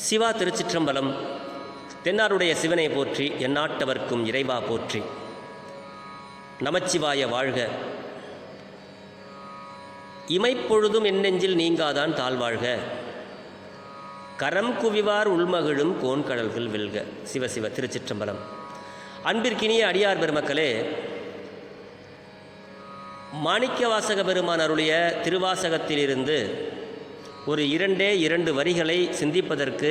சிவா திருச்சிற்றம்பலம். தென்னாருடைய சிவனை போற்றி, எந்நாட்டவர்க்கும் இறைவா போற்றி. நமச்சிவாய வாழ்க. இமைப்பொழுதும் எந்நெஞ்சில் நீங்காதான் தாழ்வாழ்க. கரம் குவிவார் உள்மகிழும் கோன்கடல்கள் வெல்க. சிவசிவ திருச்சிற்றம்பலம். அன்பிற்கினிய அடியார் பெருமக்களே, மாணிக்கவாசக பெருமான் அருளிய திருவாசகத்திலிருந்து ஒரு இரண்டு வரிகளை சிந்திப்பதற்கு,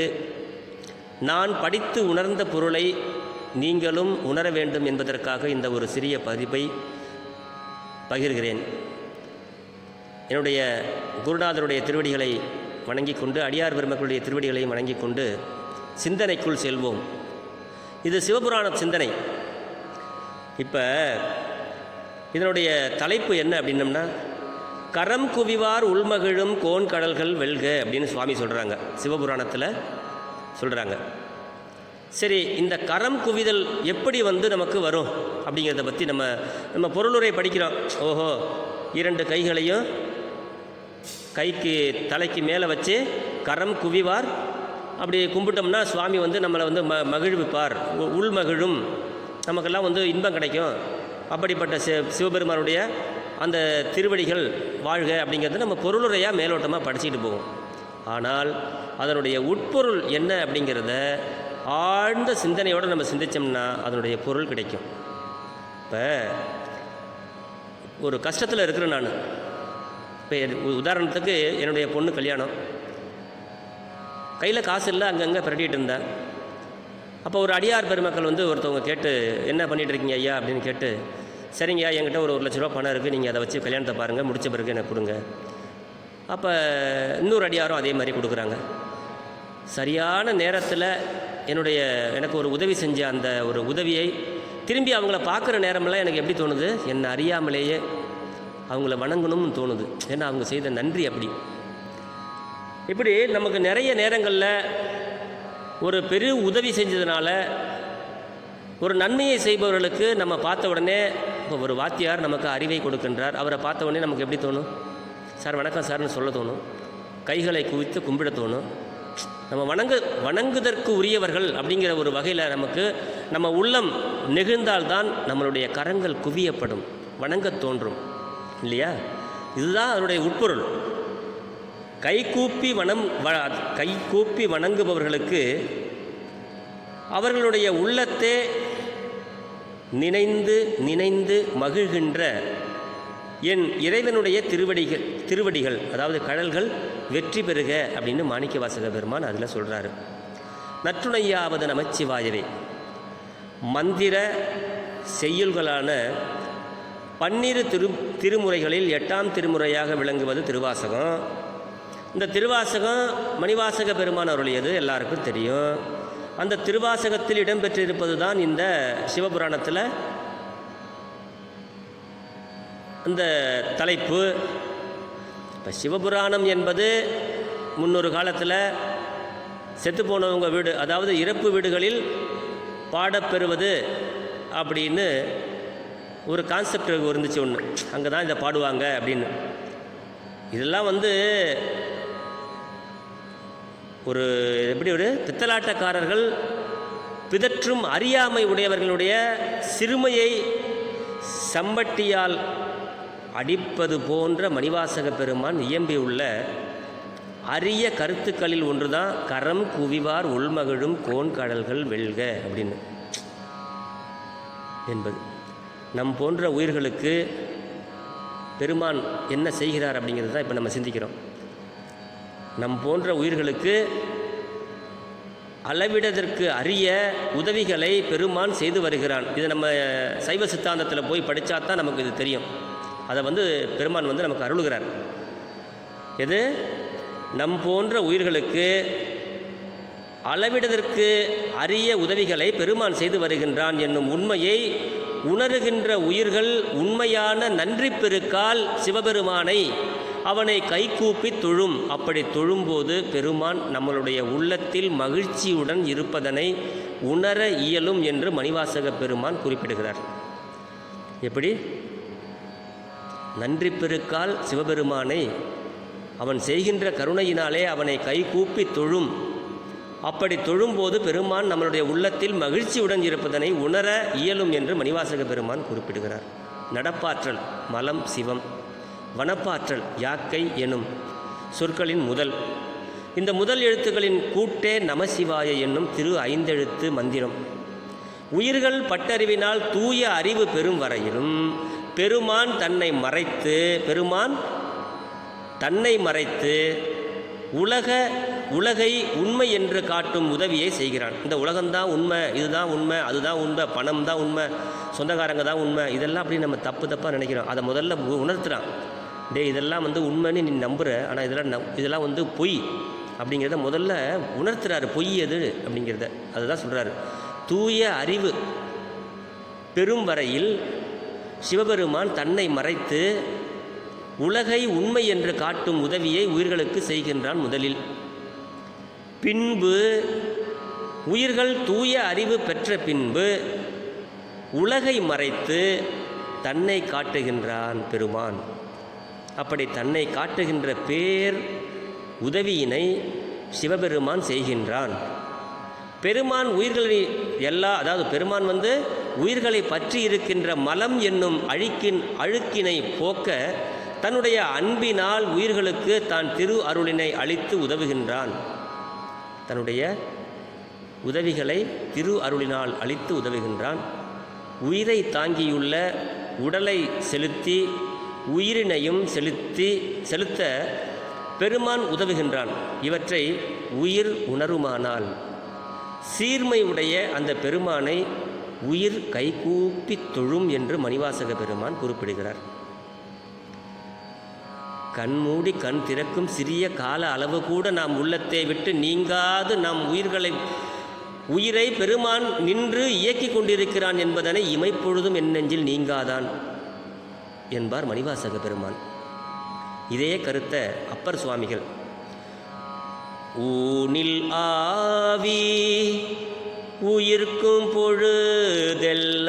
நான் படித்து உணர்ந்த பொருளை நீங்களும் உணர வேண்டும் என்பதற்காக இந்த ஒரு சிறிய பதிப்பை பகிர்கிறேன். என்னுடைய குருநாதருடைய திருவடிகளை வணங்கிக் கொண்டு, அடியார் பெருமக்களுடைய திருவடிகளையும் வணங்கிக் கொண்டு சிந்தனைக்குள் செல்வோம். இது சிவபுராண சிந்தனை. இப்போ இதனுடைய தலைப்பு என்ன அப்படின்னம்னா, கரம் குவிவார் உள்மகிழும் கோன் கடல்கள் வெல்க அப்படின்னு சுவாமி சொல்கிறாங்க, சிவபுராணத்தில் சொல்கிறாங்க. சரி, இந்த கரம் குவிதல் எப்படி நமக்கு வரும் அப்படிங்கிறத பற்றி நம்ம பொருளுரை படிக்கிறோம். ஓஹோ, 2 கைகளையும் கைக்கு தலைக்கு மேலே வச்சு கரம் குவிவார் அப்படி கும்பிட்டோம்னா சுவாமி நம்மளை மகிழ்விப்பார், உள்மகிழும், நமக்கெல்லாம் இன்பம் கிடைக்கும். அப்படிப்பட்ட சிவபெருமானுடைய அந்த திருவடிகள் வாழ்க அப்படிங்கிறது நம்ம பொருளுரையாக மேலோட்டமாக படிச்சுட்டு போவோம். ஆனால் அதனுடைய உட்பொருள் என்ன அப்படிங்கிறத ஆழ்ந்த சிந்தனையோடு நம்ம சிந்தித்தோம்னா அதனுடைய பொருள் கிடைக்கும். இப்போ ஒரு கஷ்டத்தில் இருக்கிறேன் நான். இப்போ உதாரணத்துக்கு என்னுடைய பொண்ணு கல்யாணம், கையில் காசு இல்லை, அங்கங்கே பிரட்டிகிட்டு இருந்தேன். அப்போ ஒரு அடியார் பெருமக்கள் ஒருத்தவங்க கேட்டு, என்ன பண்ணிகிட்டு இருக்கீங்க ஐயா அப்படின்னு கேட்டு, சரிங்க என்கிட்ட ஒரு 1 லட்ச ரூபா பணம் இருக்குது, நீங்கள் அதை வச்சு கல்யாணத்தை பாருங்கள், முடித்த பிறகு எனக்கு கொடுங்க. அப்போ இன்னொரு அடியாரும் அதே மாதிரி கொடுக்குறாங்க. சரியான நேரத்தில் எனக்கு ஒரு உதவி செஞ்ச அந்த ஒரு உதவியை திரும்பி அவங்கள பார்க்குற நேரமெல்லாம் எனக்கு எப்படி தோணுது, என்னை அறியாமலேயே அவங்கள வணங்கணும்னு தோணுது. ஏன்னா அவங்க செய்த நன்றி அப்படி. இப்படி நமக்கு நிறைய நேரங்களில் ஒரு பெரிய உதவி செஞ்சதுனால, ஒரு நன்மையை செய்பவர்களுக்கு நம்ம பார்த்த உடனே, இப்போ ஒரு வாத்தியார் நமக்கு அறிவை கொடுக்கின்றார், அவரை பார்த்த உடனே நமக்கு எப்படி தோணும்? சார் வணக்கம் சார்னு சொல்ல தோணும், கைகளை குவித்து கும்பிட தோணும். நம்ம வணங்குதற்கு உரியவர்கள் அப்படிங்கிற ஒரு வகையில் நம்ம உள்ளம் நெகிழ்ந்தால்தான் நம்மளுடைய கரங்கள் குவியப்படும், வணங்க தோன்றும் இல்லையா? இதுதான் அதனுடைய உட்பொருள். கைகூப்பி வணங்குபவர்களுக்கு அவர்களுடைய உள்ளத்தே நினைந்து மகிழ்கின்ற என் இறைவனுடைய திருவடிகள் அதாவது கடல்கள் வெற்றி பெறுக அப்படின்னு மாணிக்கவாசக பெருமான் அதில் சொல்கிறாரு. நற்றுணையாவது நமச்சிவாயவே. மந்திர செய்யுள்களான 12 திருமுறைகளில் 8ஆம் திருமுறையாக விளங்குவது திருவாசகம். இந்த திருவாசகம் மணிவாசக பெருமான் அருளியது எல்லாருக்கும் தெரியும். அந்த திருவாசகத்தில் இடம்பெற்றிருப்பது தான் இந்த சிவபுராணத்தில் அந்த தலைப்பு. இப்போ சிவபுராணம் என்பது முன்னொரு காலத்தில் செத்துப்போனவங்க வீடு, அதாவது இறப்பு வீடுகளில் பாடப்பெறுவது அப்படின்னு ஒரு கான்செப்ட் இருந்துச்சு ஒன்று. அங்கே தான் இதை பாடுவாங்க அப்படின்னு. இதெல்லாம் ஒரு பித்தலாட்டக்காரர்கள் பிதற்றும் அறியாமை உடையவர்களுடைய சிறுமையை சம்பட்டியால் அடிப்பது போன்ற மணிவாசக பெருமான் இயம்பியுள்ள அரிய கருத்துக்களில் ஒன்று தான் கரம் குவிவார் உள்மகிழும் கோன் கடல்கள் வெல்க அப்படின்னு என்பது. நம் போன்ற உயிர்களுக்கு பெருமான் என்ன செய்கிறார் அப்படிங்கிறது தான் இப்போ நம்ம சிந்திக்கிறோம். நம் போன்ற உயிர்களுக்கு அளவிடதற்கு அரிய உதவிகளை பெருமான் செய்து வருகிறான். இதை நம்ம சைவ சித்தாந்தத்தில் போய் படித்தா தான் நமக்கு இது தெரியும். அதை பெருமான் நமக்கு அருளுகிறார். எது? நம் போன்ற உயிர்களுக்கு அளவிடதற்கு அரிய உதவிகளை பெருமான் செய்து வருகின்றான் என்னும் உண்மையை உணர்கின்ற உயிர்கள் உண்மையான நன்றி பெருக்கால் சிவபெருமானை அவனை கைகூப்பி தொழும். அப்படி தொழும்போது பெருமான் நம்மளுடைய உள்ளத்தில் மகிழ்ச்சியுடன் இருப்பதனை உணர இயலும் என்று மணிவாசக பெருமான் குறிப்பிடுகிறார். எப்படி? நன்றி பெருக்கால் சிவபெருமானை அவன் செய்கின்ற கருணையினாலே அவனை கைகூப்பி தொழும் அப்படி தொழும்போது பெருமான் நம்மளுடைய உள்ளத்தில் மகிழ்ச்சியுடன் இருப்பதனை உணர இயலும் என்று மணிவாசக பெருமான் குறிப்பிடுகிறார். நடப்பாற்றல் மலம் சிவம், வனப்பாற்றல் யாக்கை எனும் சொற்களின் முதல். இந்த முதல் எழுத்துக்களின் கூட்டே நமசிவாய என்னும் திரு ஐந்தெழுத்து மந்திரம். உயிர்கள் பட்டறிவினால் தூய அறிவு பெறும் வரையிலும் பெருமான் தன்னை மறைத்து உலகை உண்மை என்று காட்டும் உதவியை செய்கிறான். இந்த உலகம்தான் உண்மை, இதுதான் உண்மை, அதுதான் உண்மை, பணம் தான் உண்மை, சொந்தக்காரங்க தான் உண்மை, இதெல்லாம் அப்படி நம்ம தப்பாக நினைக்கிறோம். அதை முதல்ல உணர்த்துறான். இதெல்லாம் உண்மைன்னு நீ நம்புகிற, ஆனால் இதெல்லாம் பொய் அப்படிங்கிறத முதல்ல உணர்த்துறாரு. பொய் எது அப்படிங்கிறத அதுதான் சொல்கிறாரு. தூய அறிவு பெறும் வரையில் சிவபெருமான் தன்னை மறைத்து உலகை உண்மை என்று காட்டும் உதவியை உயிர்களுக்கு செய்கின்றான் முதலில். பின்பு உயிர்கள் தூய அறிவு பெற்ற பின்பு உலகை மறைத்து தன்னை காட்டுகின்றான் பெருமான். அப்படி தன்னை காட்டுகின்ற பேர் உதவியினை சிவபெருமான் செய்கின்றான். பெருமான் உயிர்களை பெருமான் உயிர்களை பற்றி இருக்கின்ற மலம் என்னும் அழுக்கினை போக்க தன்னுடைய அன்பினால் உயிர்களுக்கு தான் திரு அருளினை அளித்து உதவுகின்றான். தன்னுடைய உதவிகளை திரு அருளினால் அளித்து உதவுகின்றான். உயிரை தாங்கியுள்ள உடலை செலுத்தி உயிரினையும் செலுத்த பெருமான் உதவுகின்றான். இவற்றை உயிர் உணருமானால் சீர்மை உடைய அந்த பெருமானை உயிர் கைகூப்பி தொழும் என்று மணிவாசக பெருமான் குறிப்பிடுகிறார். கண்மூடி கண் திறக்கும் சிறிய கால அளவு கூட நாம் உள்ளத்தை விட்டு நீங்காது நாம் உயிரை பெருமான் நின்று இயக்கி கொண்டிருக்கிறான் என்பதனை இமைப்பொழுதும் என் நெஞ்சில் நீங்காதான் என்பார் மணிவாசக பெருமான். இதே கருத்தை அப்பர் சுவாமிகள் ஊனில் ஆவி உயிர்க்கும் பொழுதெல்லாம்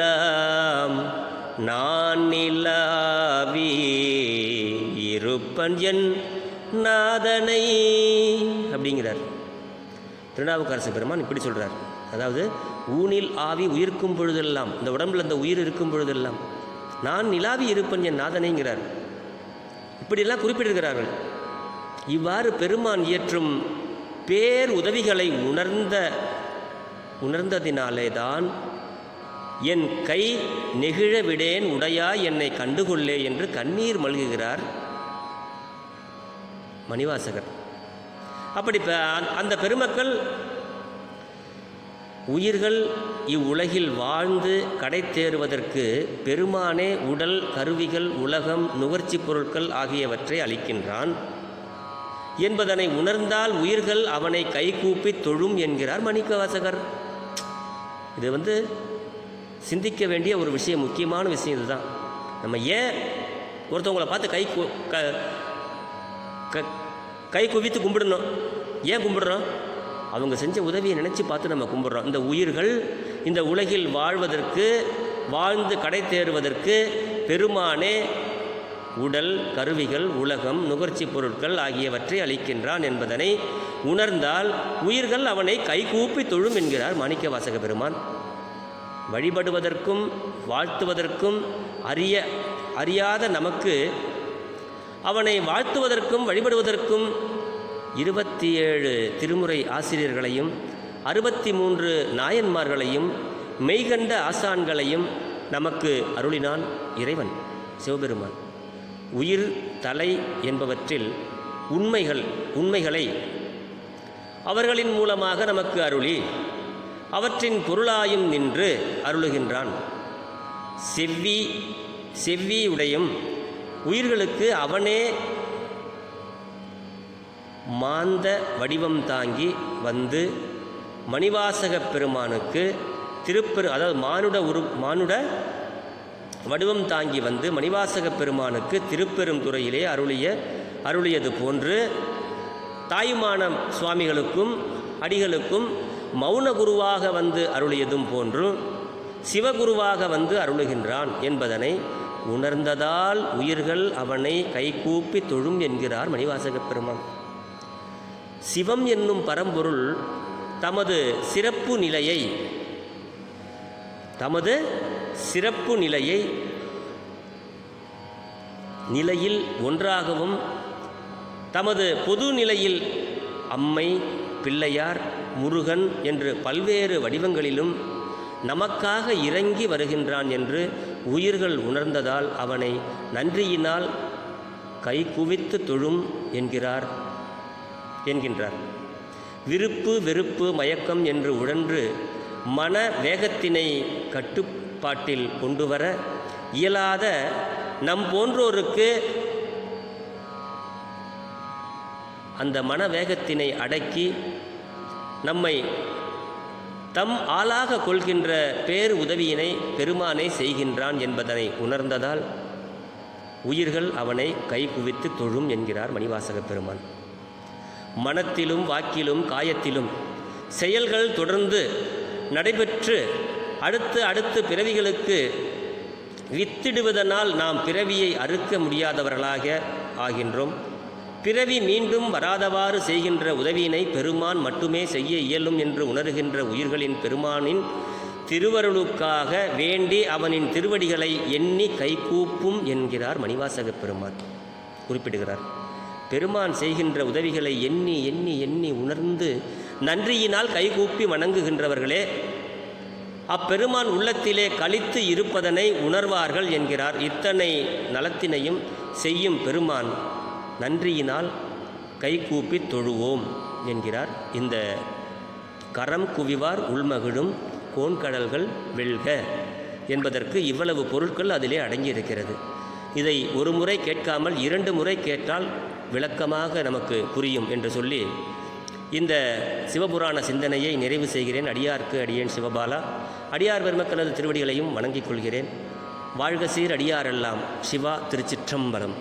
நான் நிலாவி இருப்பன் என் நாதனை அப்படிங்கிறார். திருநாவுக்கரசு பெருமான் இப்படி சொல்கிறார். அதாவது ஊனில் ஆவி உயிர்க்கும் பொழுதெல்லாம், இந்த உடம்பில் அந்த உயிர் இருக்கும் பொழுதெல்லாம் நான் நிலாவி இருப்பன் என் நாதனைங்கிறார். இப்படியெல்லாம் குறிப்பிட்டிருக்கிறார்கள். இவ்வாறு பெருமான் இயற்றும் பேர் உதவிகளை உணர்ந்ததினாலே தான் என் கை நெகிழ விடேன் உடையா என்னை கண்டுகொள்ளே என்று கண்ணீர் மல்குகிறார் மணிவாசகர். அப்படி அந்த பெருமக்கள் உயிர்கள் இவ்வுலகில் வாழ்ந்து கடை தேறுவதற்கு பெருமானே உடல், கருவிகள், உலகம், நுகர்ச்சி பொருட்கள் ஆகியவற்றை அளிக்கின்றான் என்பதனை உணர்ந்தால் உயிர்கள் அவனை கைகூப்பி தொழும் என்கிறார் மாணிக்கவாசகர். இது சிந்திக்க வேண்டிய ஒரு விஷயம், முக்கியமான விஷயம் இதுதான். நம்ம ஏன் ஒருத்தவங்களை பார்த்து கை குவித்து கும்பிடணும்? ஏன் கும்பிடுறோம்? அவங்க செஞ்ச உதவியை நினச்சி பார்த்து நம்ம கும்பிட்றோம். இந்த உயிர்கள் இந்த உலகில் வாழ்ந்து கடை தேறுவதற்கு பெருமானே உடல், கருவிகள், உலகம், நுகர்ச்சி பொருட்கள் ஆகியவற்றை அளிக்கின்றான் என்பதனை உணர்ந்தால் உயிர்கள் அவனை கைகூப்பி தொழும் என்கிறார் மாணிக்கவாசக பெருமான். வழிபடுவதற்கும் வாழ்த்துவதற்கும் அறியாத நமக்கு அவனை வாழ்த்துவதற்கும் வழிபடுவதற்கும் 27 திருமுறை ஆசிரியர்களையும் 63 நாயன்மார்களையும் மெய்கண்ட ஆசான்களையும் நமக்கு அருளினான் இறைவன் சிவபெருமான். உயிர், தலை என்பவற்றில் உண்மைகளை அவர்களின் மூலமாக நமக்கு அருளி அவற்றின் பொருளாயும் நின்று அருளுகின்றான். செவ்வியுடையும் உயிர்களுக்கு அவனே மாந்த வடிவம் தாங்கி வந்து மணிவாசக பெருமானுக்கு மானுட வடிவம் தாங்கி வந்து மணிவாசக பெருமானுக்கு திருப்பெருந்துறையிலே அருளியது போன்று தாயுமான சுவாமிகளுக்கும் அடிகளுக்கும் மௌன குருவாக வந்து அருளியதும் போன்றும் சிவகுருவாக வந்து அருளுகின்றான் என்பதனை உணர்ந்ததால் உயிர்கள் அவனை கைகூப்பி தொழும் என்கிறார் மணிவாசக பெருமான். சிவம் என்னும் பரம்பொருள் தமது சிறப்பு நிலையில் ஒன்றாகவும் தமது பொது நிலையில் அம்மை, பிள்ளையார், முருகன் என்று பல்வேறு வடிவங்களிலும் நமக்காக இறங்கி வருகின்றான் என்று உயிர்கள் உணர்ந்ததால் அவனை நன்றியினால் கைகுவித்து தொழும் என்கின்றார். விருப்பு வெறுப்பு மயக்கம் என்று உழன்று மன வேகத்தினை கட்டுப்பாட்டில் கொண்டுவர இயலாத நம் போன்றோருக்கு அந்த மனவேகத்தினை அடக்கி நம்மை தம் ஆளாக கொள்கின்ற பேர் உதவியினை பெருமானை செய்கின்றான் என்பதனை உணர்ந்ததால் உயிர்கள் அவனை கைகுவித்து தொழும் என்கிறார் மணிவாசக பெருமான். மனத்திலும் வாக்கிலும் காயத்திலும் செயல்கள் தொடர்ந்து நடைபெற்று அடுத்து பிறவிகளுக்கு வித்திடுவதனால் நாம் பிறவியை அறுக்க முடியாதவர்களாக ஆகின்றோம். பிறவி மீண்டும் வராதவாறு செய்கின்ற உதவியினை பெருமான் மட்டுமே செய்ய இயலும் என்று உணர்கின்ற உயிர்களின் பெருமானின் திருவருளுக்காக வேண்டி அவனின் திருவடிகளை எண்ணி கைகூப்பும் என்கிறார் மணிவாசக பெருமான் குறிப்பிடுகிறார். பெருமான் செய்கின்ற உதவிகளை எண்ணி எண்ணி எண்ணி உணர்ந்து நன்றியினால் கைகூப்பி வணங்குகின்றவர்களே அப்பெருமான் உள்ளத்திலே களித்து இருப்பதனை உணர்வார்கள் என்கிறார். இத்தனை நலத்தினையும் செய்யும் பெருமான் நன்றியினால் கைகூப்பி தொழுவோம் என்கிறார். இந்த கரம் குவிவார் உள்மகிழும் கோன்கடல்கள் வெல்க என்பதற்கு இவ்வளவு பொருட்கள் அதிலே அடங்கியிருக்கிறது. இதை ஒரு முறை கேட்காமல் 2 முறை கேட்டால் விளக்கமாக நமக்கு புரியும் என்று சொல்லி இந்த சிவபுராண சிந்தனையை நிறைவு செய்கிறேன். அடியார்க்கு அடியேன் சிவபாலா. அடியார் பெருமக்களது திருவடிகளையும் வணங்கிக் கொள்கிறேன். வாழ்க சீர் அடியாரெல்லாம். சிவா. திருச்சிற்றம்பலம்.